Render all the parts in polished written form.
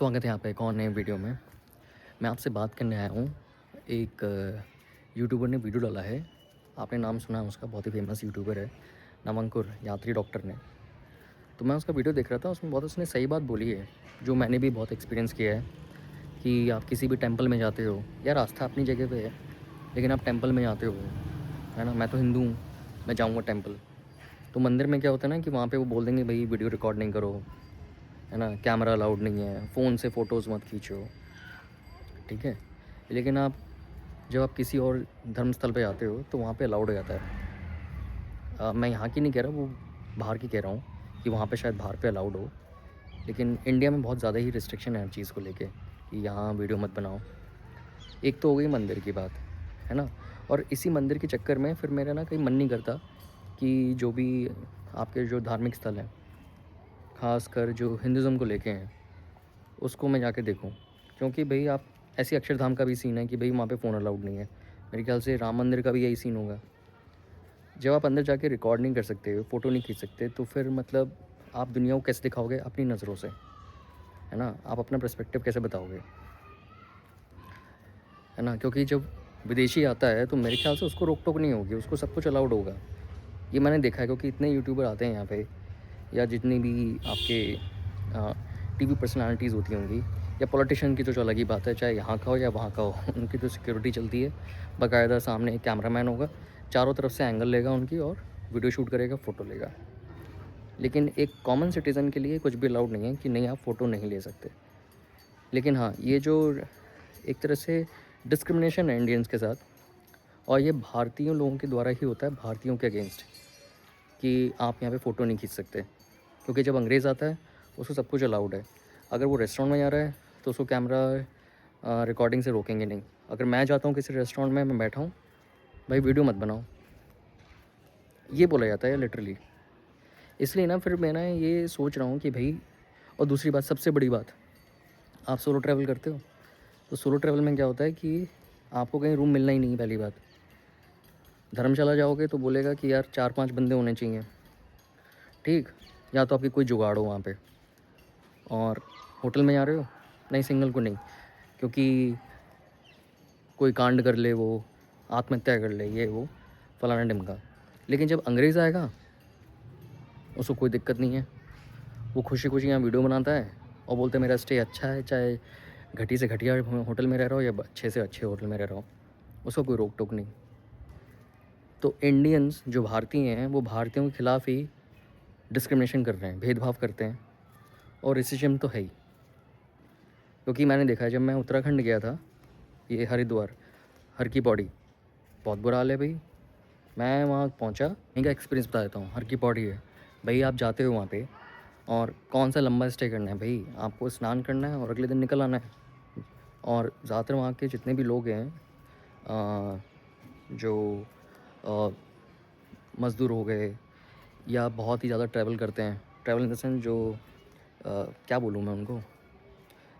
स्वागत है यहाँ पे एक और नए वीडियो में। मैं आपसे बात करने आया हूँ। एक यूट्यूबर ने वीडियो डाला है, आपने नाम सुना है उसका, बहुत ही फेमस यूट्यूबर है नवंकुर यात्री डॉक्टर ने। तो मैं उसका वीडियो देख रहा था, उसमें बहुत उसने सही बात बोली है, जो मैंने भी बहुत एक्सपीरियंस किया है कि आप किसी भी टेंपल में जाते हो, यार आस्था अपनी जगह पे है, लेकिन आप टेंपल में जाते हो, है ना। मैं तो हिंदू हूँ, मैं जाऊँगा टेंपल, तो मंदिर में क्या होता है ना कि वहाँ पे वो बोल देंगे भाई वीडियो रिकॉर्ड नहीं करो, है ना, कैमरा अलाउड नहीं है, फ़ोन से फ़ोटोज़ मत खींचो, ठीक है। लेकिन आप जब आप किसी और धर्म स्थल पे जाते हो तो वहाँ पे अलाउड हो जाता है। मैं यहाँ की नहीं कह रहा, वो बाहर की कह रहा हूँ कि वहाँ पे शायद बाहर पे अलाउड हो, लेकिन इंडिया में बहुत ज़्यादा ही रिस्ट्रिक्शन है हर चीज़ को लेके कि यहाँ वीडियो मत बनाओ। एक तो हो गई मंदिर की बात, है ना। और इसी मंदिर के चक्कर में फिर मेरा ना कहीं मन नहीं करता कि जो भी आपके जो धार्मिक स्थल हैं, ख़ासकर जो हिंदुज़्म को लेके हैं, उसको मैं जाके देखूँ। क्योंकि भई आप ऐसे अक्षरधाम का भी सीन है कि भई वहाँ पे फ़ोन अलाउड नहीं है। मेरे ख़्याल से राम मंदिर का भी यही सीन होगा। जब आप अंदर जाके रिकॉर्ड नहीं कर सकते, फ़ोटो नहीं खींच सकते, तो फिर मतलब आप दुनिया को कैसे दिखाओगे अपनी नज़रों से, है ना? आप अपना पर्सपेक्टिव कैसे बताओगे, है ना? क्योंकि जब विदेशी आता है तो मेरे ख़्याल से उसको रोक-टोक नहीं होगी, उसको सब कुछ अलाउड होगा। ये मैंने देखा है क्योंकि इतने यूट्यूबर आते हैं यहाँ पे, या जितनी भी आपके टीवी पर्सनैलिटीज़ होती होंगी, या पॉलिटिशियन की तो अलग ही बात है, चाहे यहाँ का हो या वहाँ का हो उनकी तो सिक्योरिटी चलती है। बाकायदा सामने एक कैमरामैन होगा, चारों तरफ से एंगल लेगा उनकी और वीडियो शूट करेगा, फ़ोटो लेगा। लेकिन एक कॉमन सिटीज़न के लिए कुछ भी अलाउड नहीं है कि नहीं आप फ़ोटो नहीं ले सकते। लेकिन हाँ, ये जो एक तरह से डिस्क्रिमिनेशन है इंडियंस के साथ, और ये भारतीयों लोगों के द्वारा ही होता है, भारतीयों के अगेंस्ट, कि आप यहाँ पे फ़ोटो नहीं खींच सकते। क्योंकि जब अंग्रेज़ आता है उसको सब कुछ अलाउड है। अगर वो रेस्टोरेंट में जा रहा है तो उसको कैमरा रिकॉर्डिंग से रोकेंगे नहीं। अगर मैं जाता हूँ किसी रेस्टोरेंट में, मैं बैठा हूँ, भाई वीडियो मत बनाओ, ये बोला जाता है लिटरली। इसलिए ना फिर मैं ना ये सोच रहा हूँ कि भाई, और दूसरी बात, सबसे बड़ी बात, आप सोलो ट्रैवल करते हो, तो सोलो ट्रैवल में क्या होता है कि आपको कहीं रूम मिलना ही नहीं है। पहली बात, धर्मशाला जाओगे तो बोलेगा कि यार 4-5 बंदे होने चाहिए, ठीक, या तो आपकी कोई जुगाड़ हो वहाँ पे। और होटल में जा रहे हो, नहीं, सिंगल को नहीं, क्योंकि कोई कांड कर ले, वो आत्महत्या कर ले, ये वो फलाना ढिमका। लेकिन जब अंग्रेज़ आएगा उसको कोई दिक्कत नहीं है, वो खुशी-खुशी यहाँ वीडियो बनाता है और बोलता है मेरा स्टे अच्छा है, चाहे घटी से घटिया होटल में रह रहा हो या अच्छे से अच्छे होटल में रह रहा हो, उसको कोई रोक-टोक नहीं। तो इंडियंस जो भारतीय हैं, वो भारतीयों के खिलाफ़ ही डिस्क्रिमिनेशन कर रहे हैं, भेदभाव करते हैं, और रेसिज़्म तो है ही। क्योंकि मैंने देखा है, जब मैं उत्तराखंड गया था, ये हरिद्वार, हर की पौड़ी, बहुत बुरा हाल है भई। मैं वहाँ पहुँचा, इनका एक्सपीरियंस बता देता हूँ। हर की पौड़ी है, भई आप जाते हो वहाँ पे और कौन सा लंबा स्टे करना है भई, आपको स्नान करना है और अगले दिन निकल आना है। और ज़्यादातर वहाँ के जितने भी लोग हैं, अ, जो अ, मज़दूर हो गए, या बहुत ही ज़्यादा ट्रैवल करते हैं, ट्रैवल इन द सेंस जो क्या बोलूँ मैं उनको,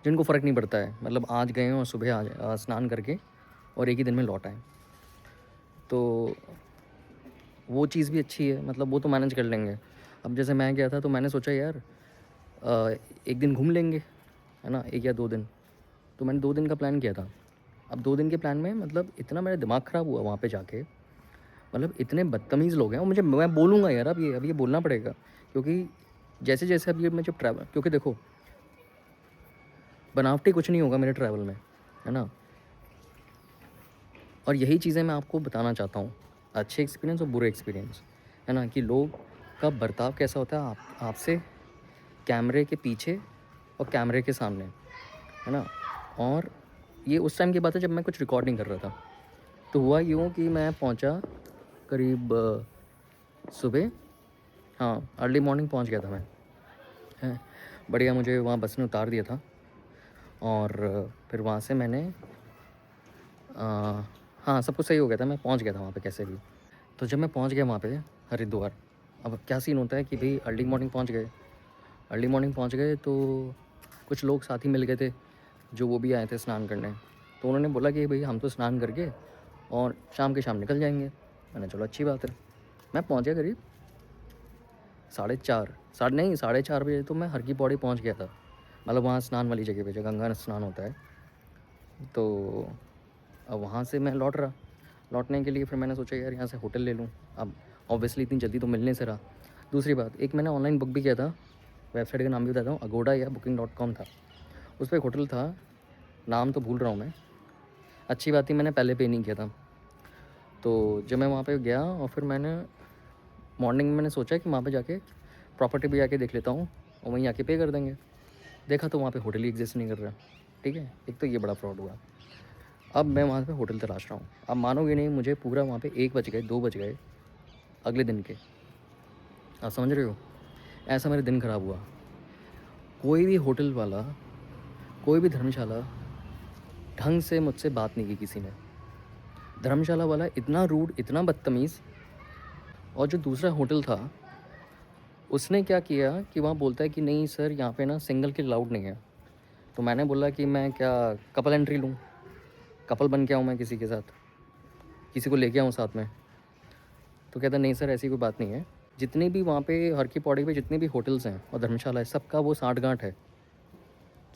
जिनको फ़र्क नहीं पड़ता है, मतलब आज गए हैं और सुबह स्नान करके और एक ही दिन में लौट आए। तो वो चीज़ भी अच्छी है, मतलब वो तो मैनेज कर लेंगे। अब जैसे मैं गया था तो मैंने सोचा यार, एक दिन घूम लेंगे, है ना, 1 या 2 दिन। तो मैंने 2 दिन का प्लान किया था। अब 2 दिन के प्लान में मतलब इतना मेरा दिमाग ख़राब हुआ वहाँ पे जाके, मतलब इतने बदतमीज़ लोग हैं, और मैं बोलूँगा यार, अब ये बोलना पड़ेगा, क्योंकि जैसे-जैसे अब ये मैं जब ट्रैवल, क्योंकि देखो, बनावटी कुछ नहीं होगा मेरे ट्रैवल में, है ना। और यही चीज़ें मैं आपको बताना चाहता हूँ, अच्छे एक्सपीरियंस और बुरे एक्सपीरियंस, है ना, कि लोग का बर्ताव कैसा होता है आपसे कैमरे के पीछे और कैमरे के सामने, है ना। और ये उस टाइम की बात है जब मैं कुछ रिकॉर्डिंग कर रहा था। तो हुआ यूँ कि मैं पहुँचा करीब सुबह, हाँ, अर्ली मॉर्निंग पहुँच गया था मैं, हैं। बढ़िया, मुझे वहाँ बस ने उतार दिया था, और फिर वहाँ से मैंने हाँ, सब कुछ सही हो गया था, मैं पहुँच गया था वहाँ पे कैसे भी। तो जब मैं पहुँच गया वहाँ पे हरिद्वार, अब क्या सीन होता है कि भई अर्ली मॉर्निंग पहुँच गए। अर्ली मॉर्निंग पहुँच गए तो कुछ लोग साथी मिल गए थे, जो वो भी आए थे स्नान करने। तो उन्होंने बोला कि भई हम तो स्नान करके और शाम के शाम निकल जाएँगे। मैंने चलो अच्छी बात है। मैं पहुँच गया करीब साढ़े 4, साढ़े नहीं, साढ़े 4 बजे तो मैं हर की पौड़ी पहुँच गया था। मतलब वहाँ स्नान वाली जगह पे जो गंगा स्नान होता है। तो अब वहाँ से मैं लौटने के लिए फिर मैंने सोचा यार यहाँ से होटल ले लूँ। अब ऑब्वियसली इतनी जल्दी तो मिलने से रहा। दूसरी बात, एक मैंने ऑनलाइन बुक भी किया था, वेबसाइट का नाम भी बताता हूँ, अगोडा या booking.com था। उस पर एक होटल था, नाम तो भूल रहा हूँ मैं। अच्छी बात थी मैंने पहले पे नहीं किया था। तो जब मैं वहाँ पे गया और फिर मैंने मॉर्निंग में मैंने सोचा कि वहाँ पे जाके प्रॉपर्टी भी जाके देख लेता हूँ और वहीं आके पे कर देंगे। देखा तो वहाँ पे होटल ही एग्जिस्ट नहीं कर रहा। ठीक है, एक तो ये बड़ा फ्रॉड हुआ। अब मैं वहाँ पे होटल तलाश रहा हूँ। अब मानोगे नहीं, मुझे पूरा वहाँ पे 1 बज गए, 2 बज गए अगले दिन के। आप समझ रहे हो? ऐसा मेरा दिन ख़राब हुआ। कोई भी होटल वाला, कोई भी धर्मशाला ढंग से मुझसे बात नहीं की किसी ने। धर्मशाला वाला इतना रूड, इतना बदतमीज़। और जो दूसरा होटल था, उसने क्या किया कि वहाँ बोलता है कि नहीं सर, यहाँ पे ना सिंगल के अलाउड नहीं है। तो मैंने बोला कि मैं क्या कपल एंट्री लूँ? कपल बन के आऊँ मैं किसी के साथ, किसी को लेके आऊँ साथ में? तो कहता नहीं सर, ऐसी कोई बात नहीं है। जितने भी वहाँ पे हर की पौड़ी पे जितने भी होटल्स हैं और धर्मशाला है, सबका वो साठ-गाँठ है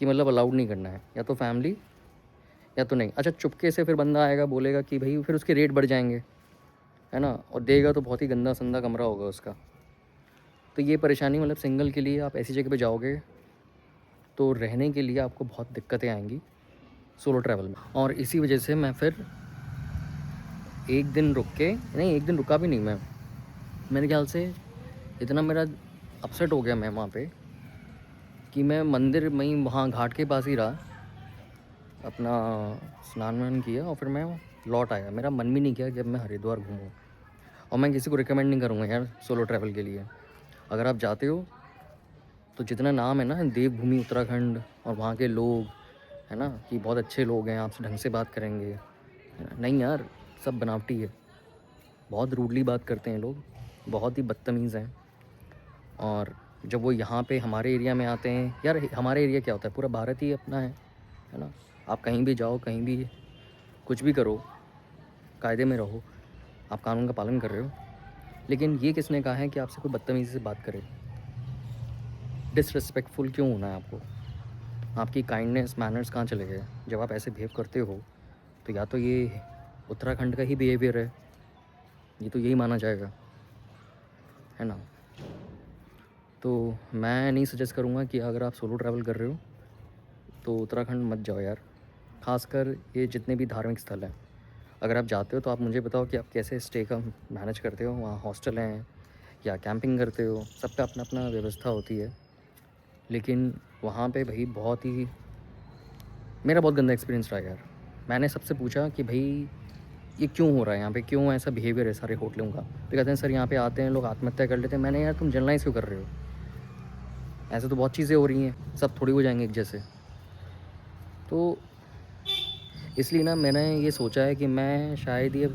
कि मतलब अलाउड नहीं करना है, या तो फैमिली या तो नहीं। अच्छा, चुपके से फिर बंदा आएगा बोलेगा कि भाई, फिर उसके रेट बढ़ जाएंगे, है ना? और देगा तो बहुत ही गंदा संदा कमरा होगा उसका। तो ये परेशानी, मतलब सिंगल के लिए आप ऐसी जगह पे जाओगे तो रहने के लिए आपको बहुत दिक्कतें आएंगी सोलो ट्रैवल में। और इसी वजह से मैं फिर एक दिन रुक के, नहीं एक दिन रुका भी नहीं मैं, मेरे ख्याल से इतना मेरा अपसेट हो गया मैं वहाँ पे कि मैं मंदिर में ही, वहाँ घाट के पास ही रहा, अपना स्नान वान किया और फिर मैं लौट आया। मेरा मन भी नहीं किया कि अब मैं हरिद्वार घूमूँ। और मैं किसी को रिकमेंड नहीं करूँगा यार सोलो ट्रैवल के लिए। अगर आप जाते हो तो जितना नाम है ना देवभूमि उत्तराखंड और वहाँ के लोग, है ना, कि बहुत अच्छे लोग हैं, आपसे ढंग से बात करेंगे, है ना? नहीं यार, सब बनावटी है। बहुत रूडली बात करते हैं लोग, बहुत ही बदतमीज़ हैं। और जब वो यहाँ पे हमारे एरिया में आते हैं, यार हमारे एरिया क्या होता है, पूरा भारत ही अपना है ना? आप कहीं भी जाओ, कहीं भी कुछ भी करो, कायदे में रहो, आप कानून का पालन कर रहे हो। लेकिन ये किसने कहा है कि आपसे कोई बदतमीज़ी से बात करे? डिसरिस्पेक्टफुल क्यों होना है आपको? आपकी काइंडनेस, मैनर्स कहाँ चले गए? जब आप ऐसे बिहेव करते हो तो या तो ये उत्तराखंड का ही बिहेवियर है, ये तो यही माना जाएगा, है ना? तो मैं नहीं सजेस्ट करूँगा कि अगर आप सोलो ट्रैवल कर रहे हो तो उत्तराखंड मत जाओ यार। ख़ासकर ये जितने भी धार्मिक स्थल हैं, अगर आप जाते हो तो आप मुझे बताओ कि आप कैसे स्टे का मैनेज करते हो? वहाँ हॉस्टल हैं या कैंपिंग करते हो? सबका अपना-अपना व्यवस्था होती है। लेकिन वहाँ पे भई बहुत ही, मेरा बहुत गंदा एक्सपीरियंस रहा यार। मैंने सबसे पूछा कि भई ये क्यों हो रहा है यहाँ पे? क्यों ऐसा बिहेवियर है सारे होटलों का? तो कहते हैं सर, यहाँ पे आते हैं लोग आत्महत्या कर लेते हैं। मैंने, यार तुम जनरलाइज़ क्यों कर रहे हो? ऐसे तो बहुत चीज़ें हो रही हैं, सब थोड़ी हो जाएँगे एक जैसे। तो इसलिए ना मैंने ये सोचा है कि मैं शायद ये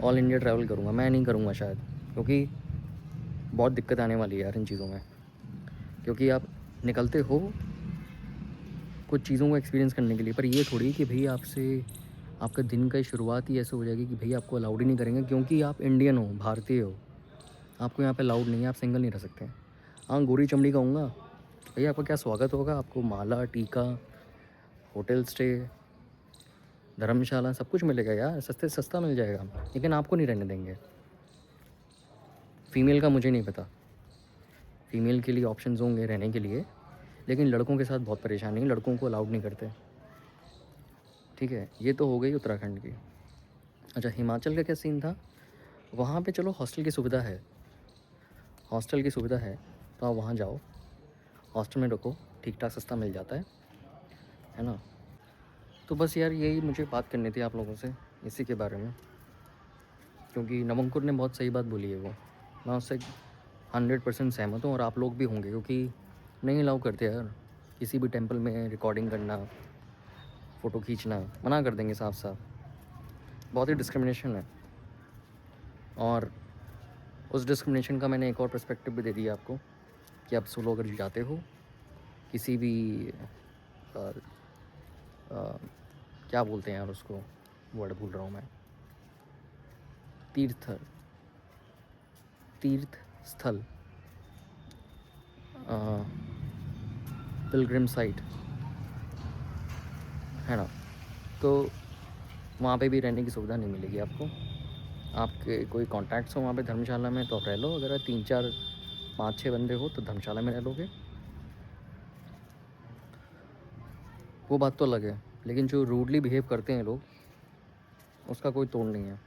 ऑल इंडिया ट्रैवल करूँगा। मैं नहीं करूँगा शायद, क्योंकि बहुत दिक्कत आने वाली है यार इन चीज़ों में। क्योंकि आप निकलते हो कुछ चीज़ों को एक्सपीरियंस करने के लिए, पर ये थोड़ी कि भई आपसे आपका दिन का शुरुआत ही ऐसे हो जाएगी कि भई आपको अलाउड ही नहीं करेंगे, क्योंकि आप इंडियन हो, भारतीय हो। आपको यहाँ पे अलाउड नहीं है, आप सिंगल नहीं रह सकते। हाँ, गोरी चमड़ी कहूँगा, भैया आपका क्या स्वागत होगा, आपको माला, टीका, होटल स्टे, धर्मशाला सब कुछ मिलेगा यार, सस्ते से सस्ता मिल जाएगा, लेकिन आपको नहीं रहने देंगे। फ़ीमेल का मुझे नहीं पता, फ़ीमेल के लिए ऑप्शंस होंगे रहने के लिए, लेकिन लड़कों के साथ बहुत परेशानी है, लड़कों को अलाउड नहीं करते। ठीक है, ये तो हो गई उत्तराखंड की। अच्छा, हिमाचल का क्या सीन था? वहाँ पे चलो हॉस्टल की सुविधा है, हॉस्टल की सुविधा है, तो आप वहाँ जाओ, हॉस्टल में रुको, ठीक-ठाक सस्ता मिल जाता है ना? तो बस यार यही मुझे बात करनी थी आप लोगों से, इसी के बारे में, क्योंकि नवंकुर ने बहुत सही बात बोली है वो। मैं उससे 100% सहमत हूँ और आप लोग भी होंगे, क्योंकि नहीं अलाउ करते यार किसी भी टेंपल में रिकॉर्डिंग करना, फ़ोटो खींचना, मना कर देंगे साफ-साफ। बहुत ही डिस्क्रिमिनेशन है। और उस डिस्क्रिमिनेशन का मैंने एक और पर्सपेक्टिव भी दे दिया आपको कि आप सोलो अगर जाते हो किसी भी अ, अ, क्या बोलते हैं यार उसको, वर्ड भूल रहा हूँ मैं, तीर्थ तीर्थ स्थल, अ, पिलग्रिम साइट है ना, तो वहाँ पे भी रहने की सुविधा नहीं मिलेगी आपको। आपके कोई कॉन्टैक्ट्स हो वहाँ पे धर्मशाला में तो आप रह लो, अगर 3-4 5-6 बंदे हो तो धर्मशाला में रह लोगे, वो बात तो अलग है। लेकिन जो रूडली बिहेव करते हैं लोग, उसका कोई तोड़ नहीं है।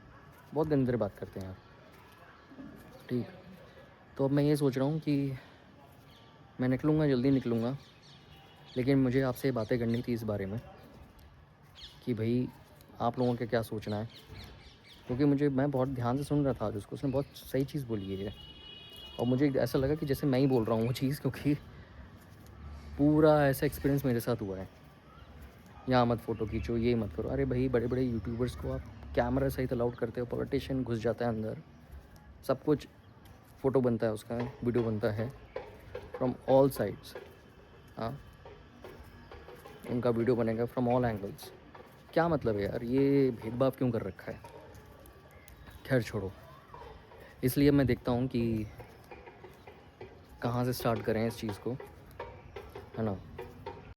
बहुत गंदे बात करते हैं यार। ठीक, तो अब मैं ये सोच रहा हूँ कि मैं निकलूँगा, जल्दी निकलूँगा, लेकिन मुझे आपसे बातें करनी थी इस बारे में कि भाई आप लोगों का क्या सोचना है, क्योंकि मैं बहुत ध्यान से सुन रहा था आज उसको, उसने बहुत सही चीज़ बोली है ये, और मुझे ऐसा लगा कि जैसे मैं ही बोल रहा हूँ वो चीज़, क्योंकि पूरा ऐसा एक्सपीरियंस मेरे साथ हुआ है। यहाँ मत फ़ोटो खींचो, ये मत करो। अरे भाई, बड़े बड़े यूट्यूबर्स को आप कैमरा सहित अलाउड करते हो, पॉलिटिशियन घुस जाता है अंदर, सब कुछ फ़ोटो बनता है उसका, वीडियो बनता है फ्रॉम ऑल साइड्स। हाँ, उनका वीडियो बनेगा फ्रॉम ऑल एंगल्स। क्या मतलब है यार, ये भेदभाव क्यों कर रखा है? खैर छोड़ो, इसलिए मैं देखता हूँ कि कहाँ से स्टार्ट करें इस चीज़ को, है ना।